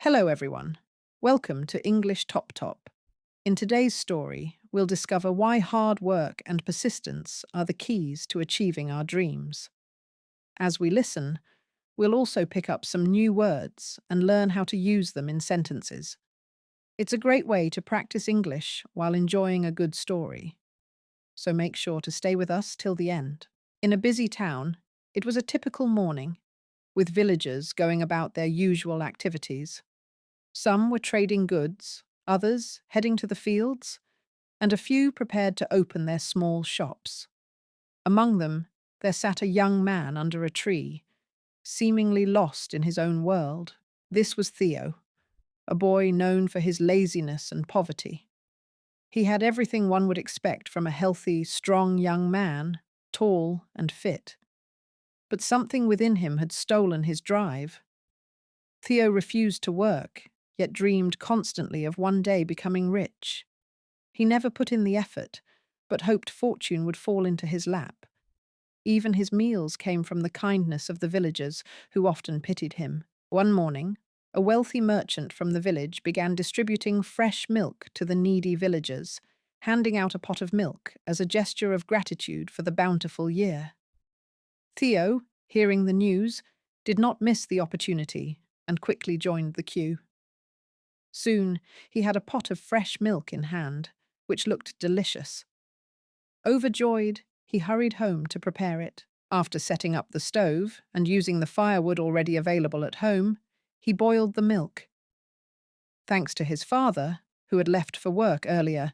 Hello, everyone. Welcome to English Top Top. In today's story, we'll discover why hard work and persistence are the keys to achieving our dreams. As we listen, we'll also pick up some new words and learn how to use them in sentences. It's a great way to practice English while enjoying a good story. So make sure to stay with us till the end. In a busy town, it was a typical morning, with villagers going about their usual activities. Some were trading goods, others heading to the fields, and a few prepared to open their small shops. Among them, there sat a young man under a tree, seemingly lost in his own world. This was Theo, a boy known for his laziness and poverty. He had everything one would expect from a healthy, strong young man, tall and fit. But something within him had stolen his drive. Theo refused to work, yet dreamed constantly of one day becoming rich. He never put in the effort, but hoped fortune would fall into his lap. Even his meals came from the kindness of the villagers, who often pitied him. One morning, a wealthy merchant from the village began distributing fresh milk to the needy villagers, handing out a pot of milk as a gesture of gratitude for the bountiful year. Theo, hearing the news, did not miss the opportunity and quickly joined the queue. Soon he had a pot of fresh milk in hand, which looked delicious. Overjoyed, he hurried home to prepare it. After setting up the stove and using the firewood already available at home, he boiled the milk. Thanks to his father, who had left for work earlier,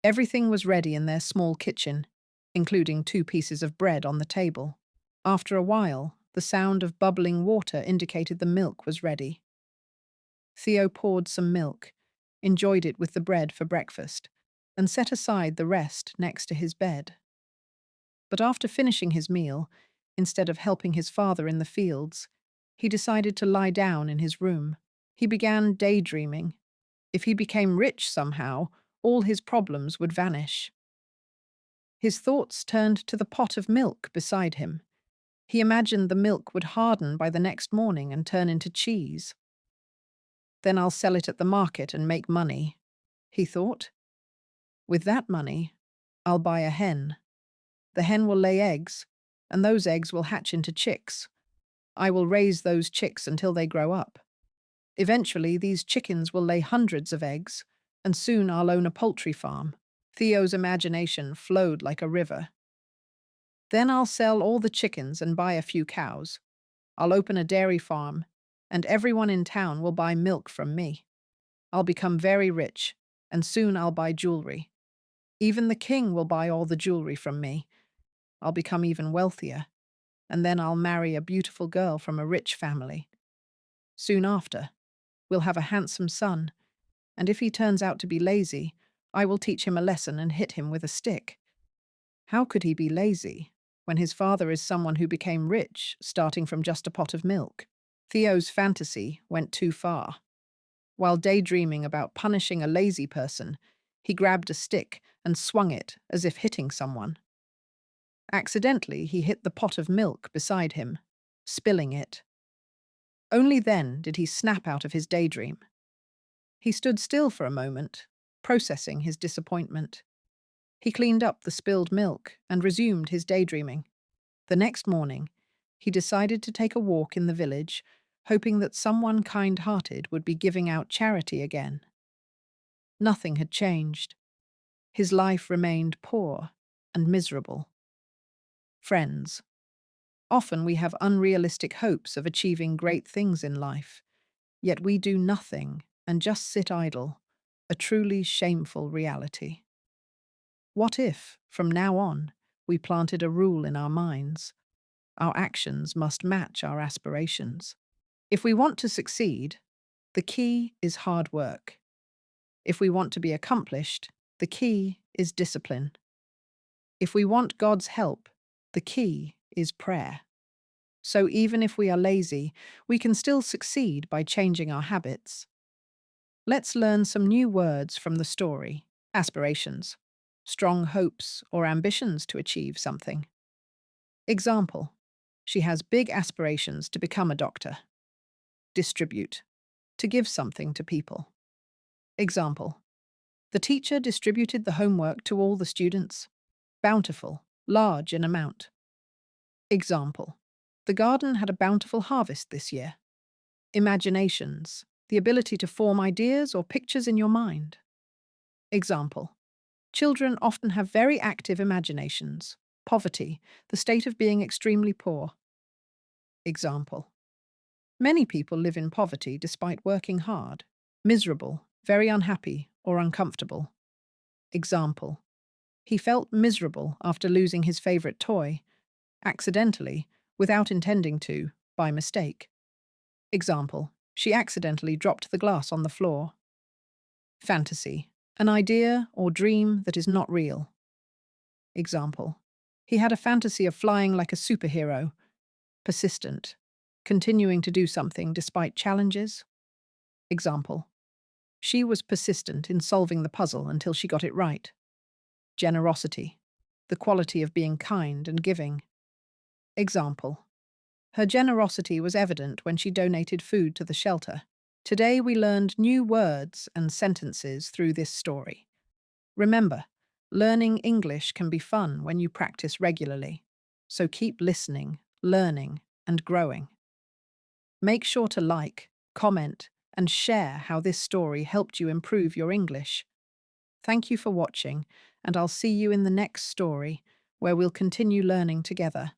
everything was ready in their small kitchen, including 2 pieces of bread on the table. After a while, the sound of bubbling water indicated the milk was ready. Theo poured some milk, enjoyed it with the bread for breakfast, and set aside the rest next to his bed. But after finishing his meal, instead of helping his father in the fields, he decided to lie down in his room. He began daydreaming. If he became rich somehow, all his problems would vanish. His thoughts turned to the pot of milk beside him. He imagined the milk would harden by the next morning and turn into cheese. Then I'll sell it at the market and make money, he thought. With that money, I'll buy a hen. The hen will lay eggs, and those eggs will hatch into chicks. I will raise those chicks until they grow up. Eventually, these chickens will lay hundreds of eggs, and soon I'll own a poultry farm. Theo's imagination flowed like a river. Then I'll sell all the chickens and buy a few cows. I'll open a dairy farm, and everyone in town will buy milk from me. I'll become very rich, and soon I'll buy jewelry. Even the king will buy all the jewelry from me. I'll become even wealthier, and then I'll marry a beautiful girl from a rich family. Soon after, we'll have a handsome son, and if he turns out to be lazy, I will teach him a lesson and hit him with a stick. How could he be lazy when his father is someone who became rich, starting from just a pot of milk? Theo's fantasy went too far. While daydreaming about punishing a lazy person, he grabbed a stick and swung it as if hitting someone. Accidentally, he hit the pot of milk beside him, spilling it. Only then did he snap out of his daydream. He stood still for a moment, processing his disappointment. He cleaned up the spilled milk and resumed his daydreaming. The next morning, he decided to take a walk in the village, hoping that someone kind-hearted would be giving out charity again. Nothing had changed. His life remained poor and miserable. Friends, often we have unrealistic hopes of achieving great things in life, yet we do nothing and just sit idle, a truly shameful reality. What if, from now on, we planted a rule in our minds? Our actions must match our aspirations. If we want to succeed, the key is hard work. If we want to be accomplished, the key is discipline. If we want God's help, the key is prayer. So even if we are lazy, we can still succeed by changing our habits. Let's learn some new words from the story. Aspirations, strong hopes or ambitions to achieve something. Example, she has big aspirations to become a doctor. Distribute, to give something to people. Example: the teacher distributed the homework to all the students. Bountiful, large in amount. Example: the garden had a bountiful harvest this year. Imaginations, the ability to form ideas or pictures in your mind. Example: children often have very active imaginations. Poverty, the state of being extremely poor. Example: many people live in poverty despite working hard. Miserable, very unhappy or uncomfortable. Example: he felt miserable after losing his favorite toy, accidentally, without intending to, by mistake. Example: she accidentally dropped the glass on the floor. Fantasy, an idea or dream that is not real. Example: he had a fantasy of flying like a superhero. Persistent, continuing to do something despite challenges. Example: she was persistent in solving the puzzle until she got it right. Generosity, the quality of being kind and giving. Example: her generosity was evident when she donated food to the shelter. Today we learned new words and sentences through this story. Remember, learning English can be fun when you practice regularly. So keep listening, learning, and growing. Make sure to like, comment, and share how this story helped you improve your English. Thank you for watching, and I'll see you in the next story, where we'll continue learning together.